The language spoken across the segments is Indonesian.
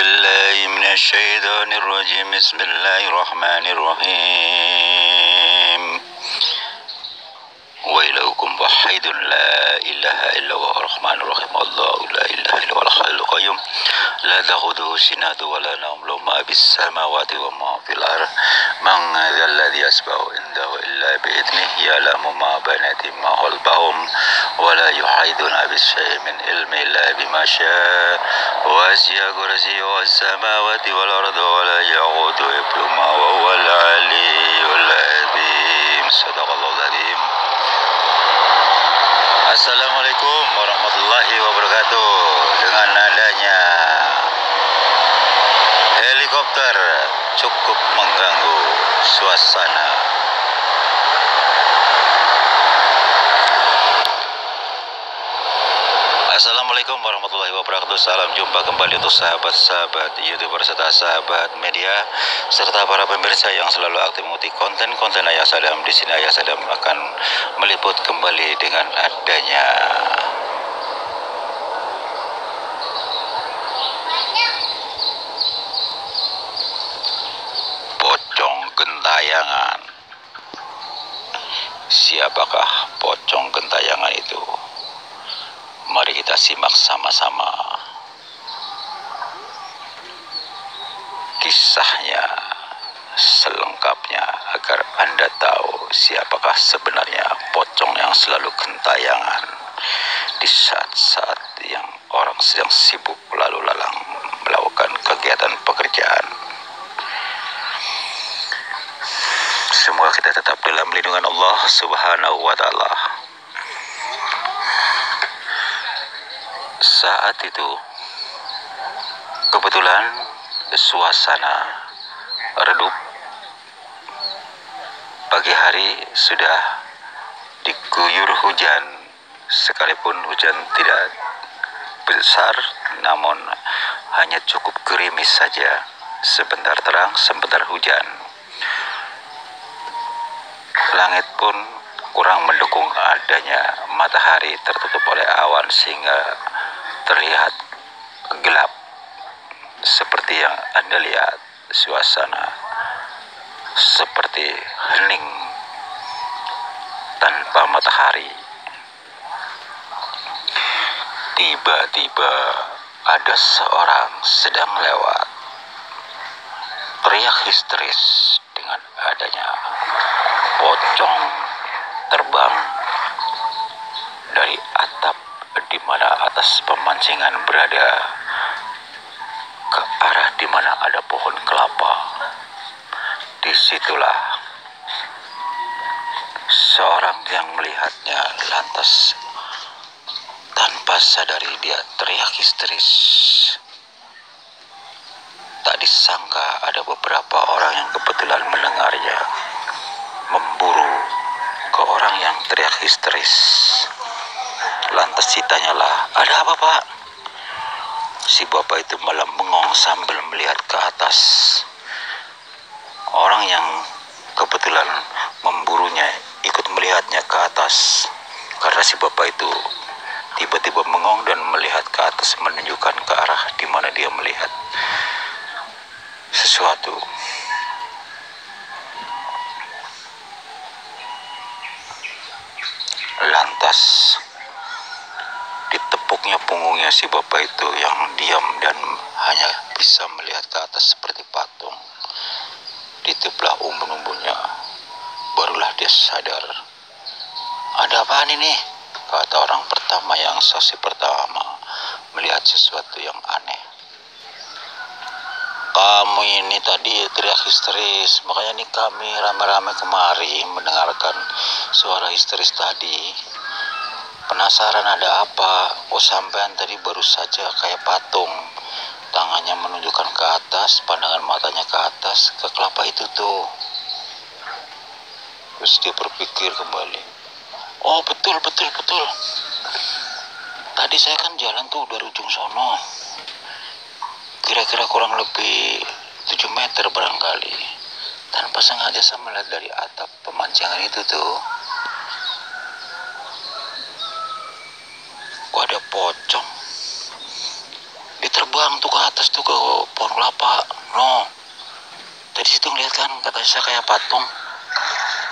بالله من الشيطان الرجيم بسم الله الرحمن الرحيم وإلهكم واحد لا إله إلا هو الرحمن الرحيم الله لا إله إلا هو الحي القيوم لا تأخذه سنة ولا نوم له ما في السماوات وما في الأرض من ذا الذي يشفع عنده إلا بإذنه يعلم ما بين أيديهم وما خلفهم ولا يحيطون بشيء من علمه إلا بما شاء وسع كرسيه السماوات والأرض ولا يئوده حفظهما وهو العلي العظيم صدق الله العظيم. Assalamualaikum warahmatullahi wabarakatuh. Dengan adanya helikopter cukup mengganggu suasana. Assalamualaikum warahmatullahi wabarakatuh. Salam jumpa kembali untuk sahabat-sahabat YouTuber serta sahabat media serta para pemirsa yang selalu aktif mengikuti konten-konten Ayah Sadam. Di sini Ayah Sadam akan meliput kembali dengan adanya pocong gentayangan. Siapakah pocong gentayangan itu? Mari kita simak sama-sama kisahnya selengkapnya agar Anda tahu siapakah sebenarnya pocong yang selalu gentayangan di saat-saat yang orang sedang sibuk lalu lalang melakukan kegiatan pekerjaan. Semoga kita tetap dalam lindungan Allah Subhanahu wa Ta'ala. Saat itu kebetulan suasana redup. Pagi hari sudah diguyur hujan, sekalipun hujan tidak besar namun hanya cukup gerimis saja, sebentar terang sebentar hujan. Langit pun kurang mendukung adanya matahari, tertutup oleh awan sehingga terlihat gelap. Seperti yang Anda lihat, suasana seperti hening tanpa matahari. Tiba-tiba ada seorang sedang lewat, teriak histeris dengan adanya pocong terbang dari atap di mana atas pemancingan berada ke arah di mana ada pohon kelapa. Disitulah seorang yang melihatnya lantas tanpa sadari dia teriak histeris. Tak disangka ada beberapa orang yang kebetulan mendengarnya memburu ke orang yang teriak histeris. Lantas ditanyalah, ada apa Pak? Si bapak itu malah bengong sambil melihat ke atas. Orang yang kebetulan memburunya ikut melihatnya ke atas, karena si bapak itu tiba-tiba bengong dan melihat ke atas, menunjukkan ke arah di mana dia melihat sesuatu. Lantas ditepuknya punggungnya si bapak itu yang diam dan hanya bisa melihat ke atas seperti patung. Ditiplah umbun-umbunnya. Barulah dia sadar. Ada apaan ini? Kata orang pertama yang saksi pertama melihat sesuatu yang aneh. Kamu ini tadi teriak histeris, makanya nih kami rame-rame kemari mendengarkan suara histeris tadi. Penasaran ada apa? Oh, sampean tadi baru saja kayak patung, tangannya menunjukkan ke atas, pandangan matanya ke atas, ke kelapa itu tuh. Terus dia berpikir kembali. Oh betul. Tadi saya kan jalan tuh dari ujung sono. Kira-kira kurang lebih 7 meter barangkali. Tanpa sengaja saya melihat dari atap pemancingan itu tuh. Ada pocong diterbang terbang tuh ke atas tuh ke pohon kelapa. No, tadi situ ngeliat kan, katanya saya kayak patung.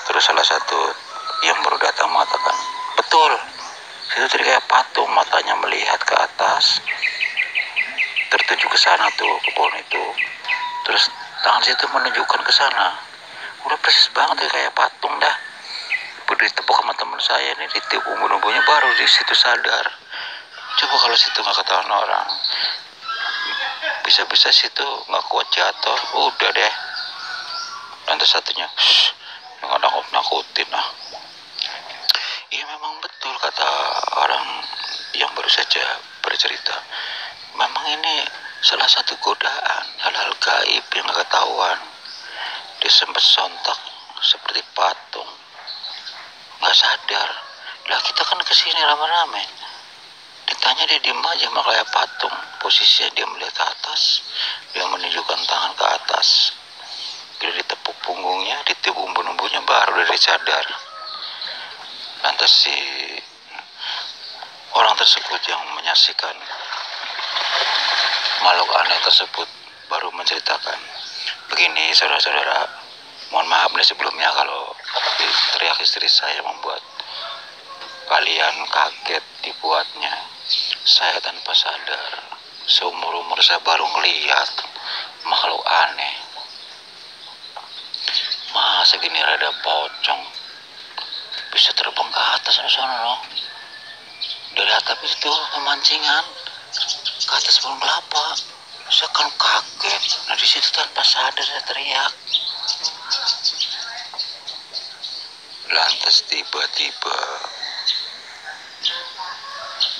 Terus salah satu yang baru datang mengatakan, betul, itu tadi kayak patung, matanya melihat ke atas, tertuju ke sana tuh, ke pohon itu. Terus tangan situ menunjukkan ke sana. Udah persis banget ya, kayak patung dah. Udah ditepuk sama teman saya nih, ditiup umbu-umbunya, baru di situ sadar. Coba kalau situ nggak ketahuan orang, bisa-bisa situ nggak kuat jatuh, udah deh. Lantas satunya, nggak nakut-nakutin ah. Iya memang betul kata orang yang baru saja bercerita. Memang ini salah satu godaan, hal-hal gaib yang gak ketahuan. Dia sempat sontak seperti patung, gak sadar. Lah kita kan kesini rame-rame, ditanya dia diem aja sama kayak patung. Posisinya dia melihat ke atas, dia menunjukkan tangan ke atas. Dia ditepuk punggungnya, ditiup umbu-umbunya, baru dia sadar. Lantas si orang tersebut yang menyaksikan makhluk aneh tersebut baru menceritakan, begini saudara-saudara, mohon maaf nih sebelumnya kalau teriak istri saya membuat kalian kaget dibuatnya. Saya tanpa sadar, seumur-umur saya baru ngeliat makhluk aneh. Masa gini rada pocong bisa terbang ke atas sana loh. Dari atap itu pemancingan ke atas pohon kelapa. Saya kan kaget. Nah di situ tanpa sadar saya teriak. Lantas tiba-tiba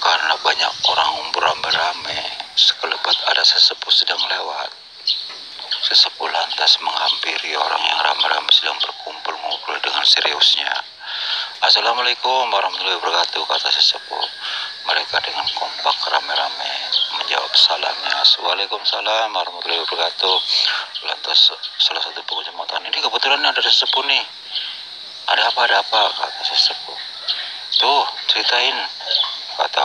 karena banyak orang beramai-ramai, sekelebat ada sesepuh sedang lewat. Sesepuh lantas menghampiri orang yang ramai-ramai sedang berkumpul ngobrol dengan seriusnya. Assalamualaikum warahmatullahi wabarakatuh, kata sesepuh. Mereka dengan kompak ramai-ramai menjawab salamnya. Waalaikumsalam warahmatullahi wabarakatuh. Lantas salah satu pengunjung mengatakan, ini kebetulan ada sesepuh nih. Ada apa, kata sesepuh. Tuh, ceritain, kata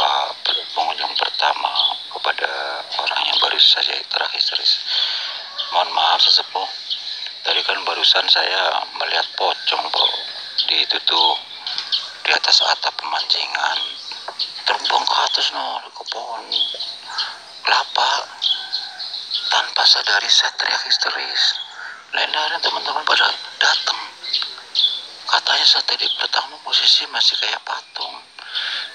pengunjung pertama kepada orang yang baru saja terhisteris. Mohon maaf sesepuh, tadi kan barusan saya melihat pocong di itu tuh, di atas atap pemancingan, terbang ke atas ke pohon kelapa. Tanpa sadari saya teriak histeris. Lain-lain teman-teman pada datang. Katanya saat tadi pertama posisi masih kayak patung.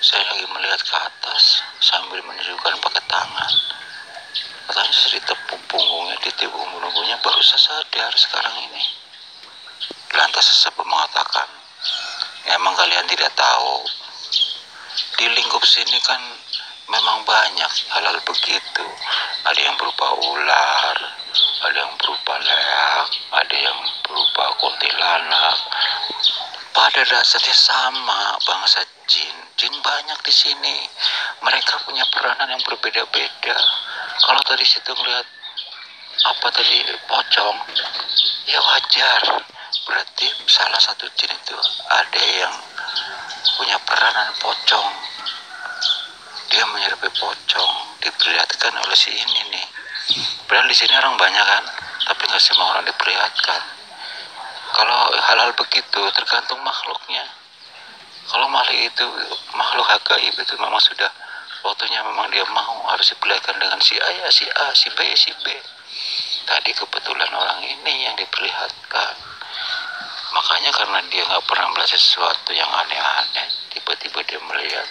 Saya lagi melihat ke atas sambil menunjukkan pakai tangan. Katanya saya ditepuk punggungnya, ditiup umbu-umbunya, baru saya sadar sekarang ini. Lantas sesepuh mengatakan, emang kalian tidak tahu, di lingkup sini kan memang banyak hal-hal begitu. Ada yang berupa ular, ada yang berupa leak, ada yang berupa kuntilanak. Pada dasarnya sama, bangsa jin. Jin banyak di sini. Mereka punya peranan yang berbeda-beda. Kalau tadi situ ngeliat apa tadi pocong, ya wajar. Berarti salah satu jin itu ada yang punya peranan pocong. Dia menyerupai pocong, diperlihatkan oleh si ini nih. Padahal di sini orang banyak kan, tapi nggak semua orang diperlihatkan. Kalau hal-hal begitu tergantung makhluknya. Kalau makhluk gaib itu memang sudah waktunya, memang dia mau harus diperlihatkan dengan si A ya si A, si B ya si B. Tadi kebetulan orang ini yang diperlihatkan. Makanya karena dia nggak pernah melihat sesuatu yang aneh-aneh, tiba-tiba dia melihat,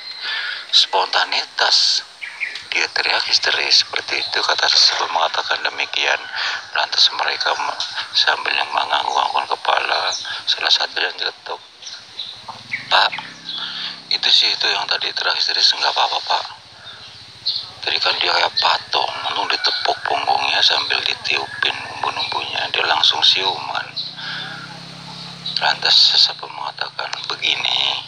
spontanitas dia teriak histeris seperti itu, kata sesepuh mengatakan demikian. Lantas mereka sambil yang mengangguk-angguk kepala, salah satu yang jeletuk, Pak, itu yang tadi teriak histeris, nggak apa-apa Pak. Tadi kan dia kayak patung, langsung ditepuk punggungnya sambil ditiupin umbu-umbunya, dia langsung siuman. Lantas sesepuh mengatakan begini,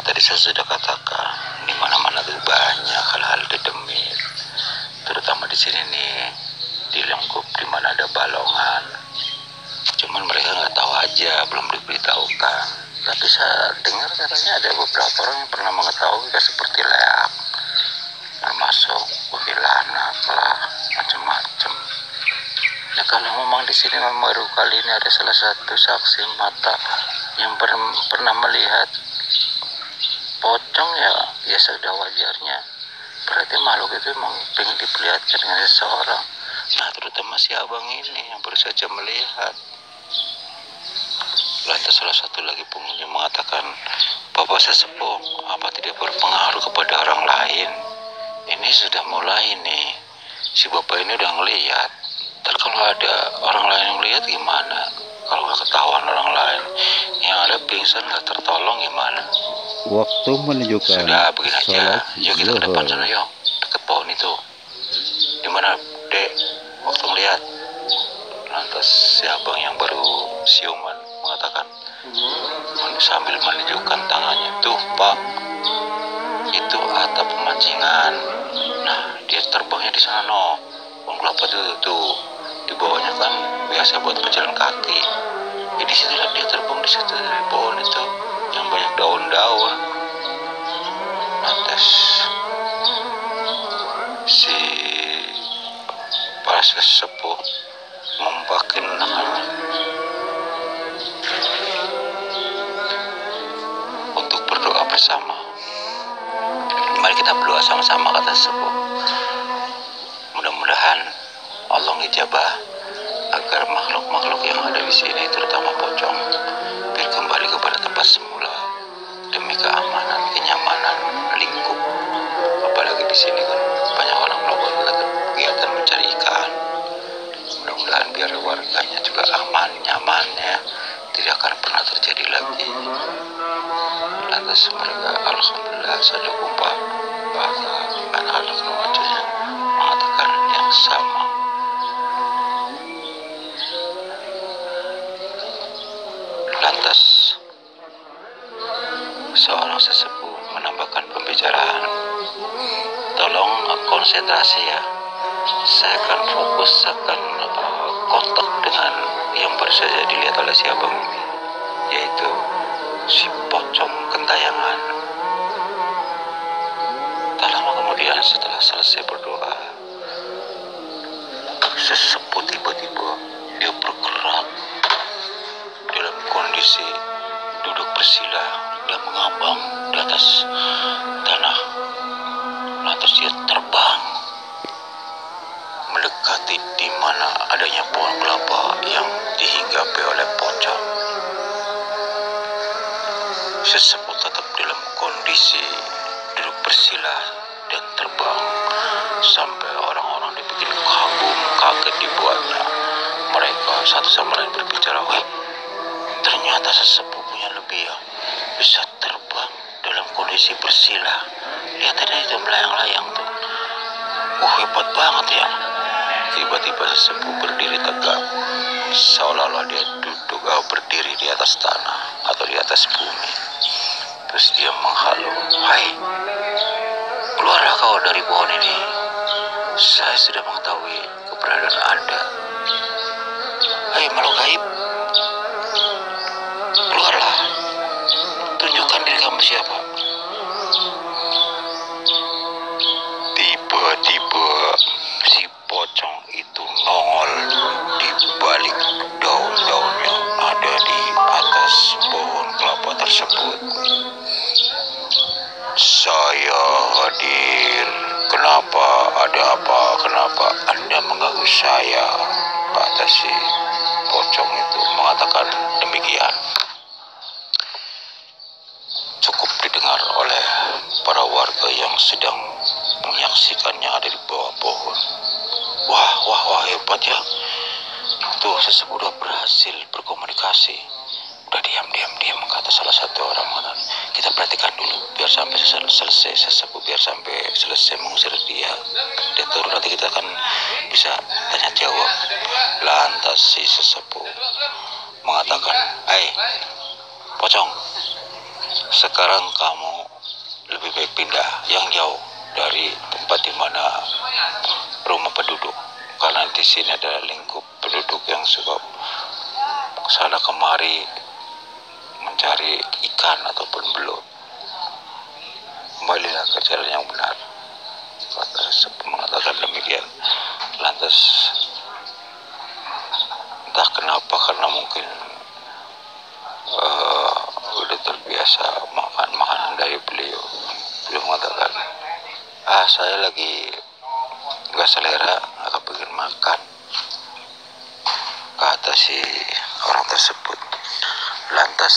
tadi saya sudah katakan, di mana-mana tuh banyak hal-hal dedemit, terutama di sini nih, di lingkup di mana ada balongan. Cuman mereka nggak tahu aja, belum diberitahukan. Tapi saya dengar katanya ada beberapa orang yang pernah mengetahui seperti leak, termasuk kuntilanak, sini baru kali ini ada salah satu saksi mata yang pernah melihat pocong. Ya sudah wajarnya, berarti makhluk itu emang pengen diperlihatkan dengan seseorang. Nah, terutama si abang ini yang baru saja melihat. Lantas salah satu lagi pengunjung mengatakan, "Bapak sesepuh, apa tidak berpengaruh kepada orang lain? Ini sudah mulai nih, si bapak ini udah ngelihat. Ntar kalau ada orang lain yang lihat gimana? Kalau nggak ketahuan orang lain, yang ada pingsan nggak tertolong gimana?" Waktu menunjukkan Sudah, begini aja. salat Yuk kita ke depan sana, zuhur. yuk. Deket pohon itu. Dimana, Dek? Waktu ngeliat. Lantas si abang yang baru siuman mengatakan, sambil menunjukkan tangannya, "Tuh, Pak, itu atap pemancingan. Nah, dia terbangnya di sana, no. Pohon kelapa tuh. Di bawahnya kan biasa buat pejalan kaki. Di situ dia terbang di situ dari pohon itu yang banyak daun-daun." Lantas si para sesepuh membakin tangannya untuk berdoa bersama. "Mari kita berdoa sama-sama," kata sesepuh. "Mudah-mudahan Allah ngijabah agar makhluk-makhluk yang ada di sini, terutama pocong, biar kembali kepada tempat semula demi keamanan, kenyamanan lingkup. Apalagi di sini kan banyak orang melakukan kegiatan mencari ikan. Mudah-mudahan biar warganya juga aman, nyaman ya, tidak akan pernah terjadi lagi." Lantas mereka alhamdulillah saja kompak, bahkan anak-anak remajanya mengatakan yang sama. Lantas seorang sesepuh menambahkan pembicaraan, "Tolong konsentrasi ya, saya akan fokus, akan kontak dengan yang baru saja dilihat oleh si abang ini, yaitu si pocong gentayangan." Tak lama kemudian setelah selesai berdoa, sesepuh tiba-tiba dia bergerak dalam kondisi duduk bersila dan mengambang di atas tanah. Lantas dia terbang mendekati di mana adanya pohon kelapa yang dihinggapi oleh pocong. Sesepuh tetap dalam kondisi duduk bersila dan terbang sampai orang-orang dibikin kagum, kaget dibuatnya. Mereka satu sama lain berbicara, "Wih, ternyata sesepuh punya lebih ya, bisa terbang dalam kondisi bersila. Lihat ada itu melayang-layang tuh. Hebat banget ya." Tiba-tiba sesepuh berdiri tegak, seolah-olah dia berdiri di atas tanah atau di atas bumi. Terus dia menghalau, "Hai, keluarlah kau dari pohon ini. Saya sudah mengetahui keberadaan Anda. Hai makhluk gaib, keluarlah. Tunjukkan diri kamu siapa." Tiba-tiba si pocong itu nongol di balik daun-daun yang ada di atas pohon kelapa tersebut. "Saya hadir. Kenapa? Ada apa? Kenapa Anda mengganggu saya?" kata si pocong itu mengatakan demikian. Cukup didengar oleh para warga yang sedang menyaksikannya ada di bawah pohon. Wah, hebat ya. Tuh, sesepuh udah berhasil berkomunikasi. Udah diam, kata salah satu orang. "Kita perhatikan dulu, biar sampai selesai sesepuh, biar sampai selesai mengusir dia. Dia turun, nanti kita akan bisa tanya jawab." Lantas si sesepuh mengatakan, "Hai, pocong, sekarang kamu lebih baik pindah yang jauh dari tempat di mana rumah penduduk, karena di sini ada lingkup penduduk yang suka kesana kemari mencari ikan ataupun belut. Kembalilah ke jalan yang benar," kata sesepuh mengatakan demikian. Lantas Kenapa? Karena mungkin udah terbiasa makan makanan dari beliau. Beliau mengatakan, saya lagi nggak selera, nggak kepingin makan, kata si orang tersebut. Lantas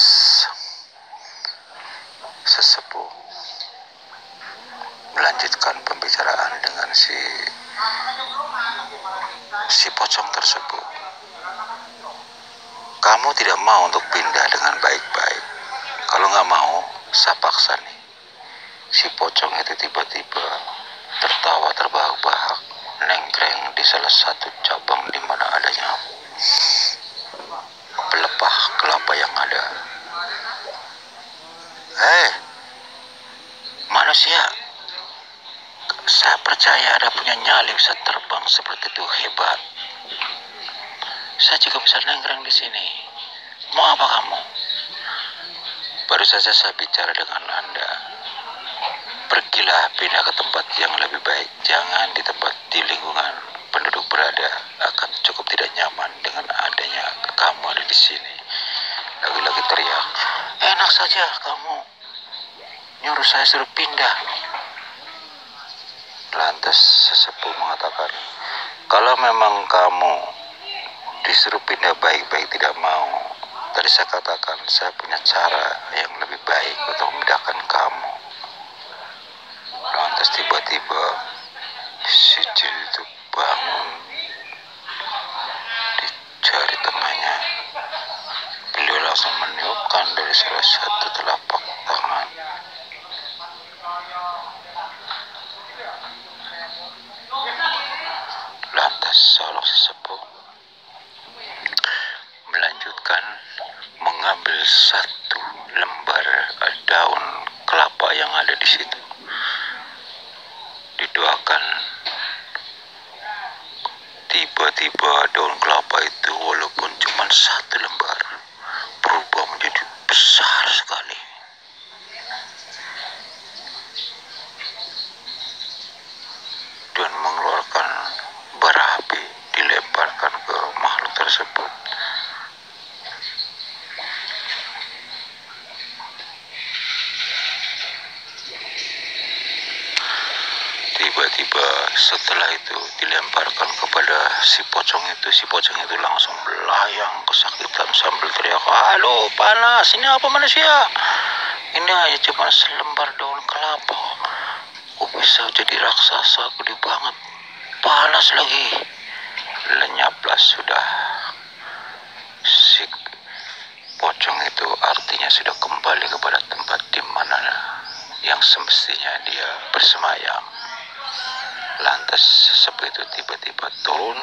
sesepuh melanjutkan pembicaraan dengan si pocong tersebut. Kamu tidak mau untuk pindah dengan baik-baik. Kalau nggak mau, saya paksa nih. Si pocong itu tiba-tiba tertawa terbahak-bahak, nengkreng di salah satu cabang di mana adanya pelepah kelapa yang ada. Manusia, saya percaya Anda punya nyali bisa terbang seperti itu, hebat. Saya juga bisa nengkreng di sini. Mau apa kamu? Baru saja saya bicara dengan Anda. Pergilah pindah ke tempat yang lebih baik. Jangan di tempat di lingkungan penduduk berada. Akan cukup tidak nyaman dengan adanya kamu ada di sini. Lagi-lagi teriak. Enak saja kamu nyuruh saya suruh pindah. Lantas sesepuh mengatakan, kalau memang kamu disuruh pindah baik-baik tidak mau, tadi saya katakan saya punya cara yang lebih baik untuk memindahkan kamu. Lantas tiba-tiba si jin itu bangun di jari tengahnya. Beliau langsung meniupkan dari salah satu telapak tangan. Lantas seorang sesepuh melanjutkan mengambil satu lembar daun kelapa yang ada di situ. Didoakan, tiba-tiba daun kelapa itu walaupun cuma satu lembar berubah menjadi besar sekali. Dan mengeluarkan bara api, dilemparkan ke makhluk tersebut. Tiba-tiba setelah itu dilemparkan kepada si pocong itu langsung melayang kesakitan sambil teriak, halo panas, ini apa manusia? Ini hanya cuma selembar daun kelapa, aku bisa jadi raksasa gede banget, panas lagi. Lenyaplah sudah si pocong itu, artinya sudah kembali kepada tempat di mana yang semestinya dia bersemayam. Lantas sesepuh itu tiba-tiba turun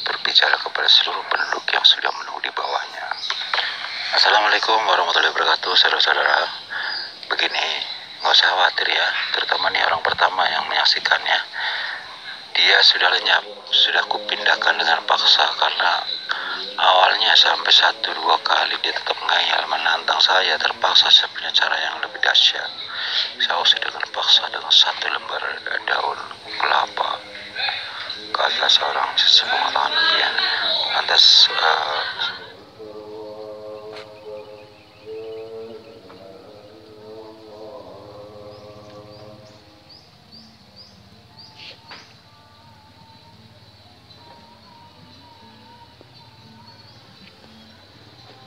berbicara kepada seluruh penduduk yang sudah menunggu di bawahnya. Assalamualaikum warahmatullahi wabarakatuh, saudara-saudara. Begini, nggak usah khawatir ya, terutama nih orang pertama yang menyaksikannya. Dia sudah lenyap, sudah kupindahkan dengan paksa karena awalnya sampai 1-2 kali dia tetap ngayal menantang saya. Terpaksa saya punya cara yang lebih dahsyat. Saya usir dengan paksa dengan satu lembar daun kelapa, kata seorang sesepuh mengatakan demikian. Lantas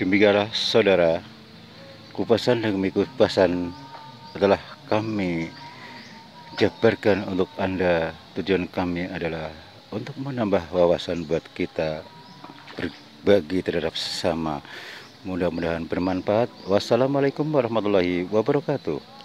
Demikianlah saudara, kupasan demi kupasan telah kami jabarkan untuk Anda. Tujuan kami adalah untuk menambah wawasan buat kita berbagi terhadap sesama. Mudah-mudahan bermanfaat. Wassalamualaikum warahmatullahi wabarakatuh.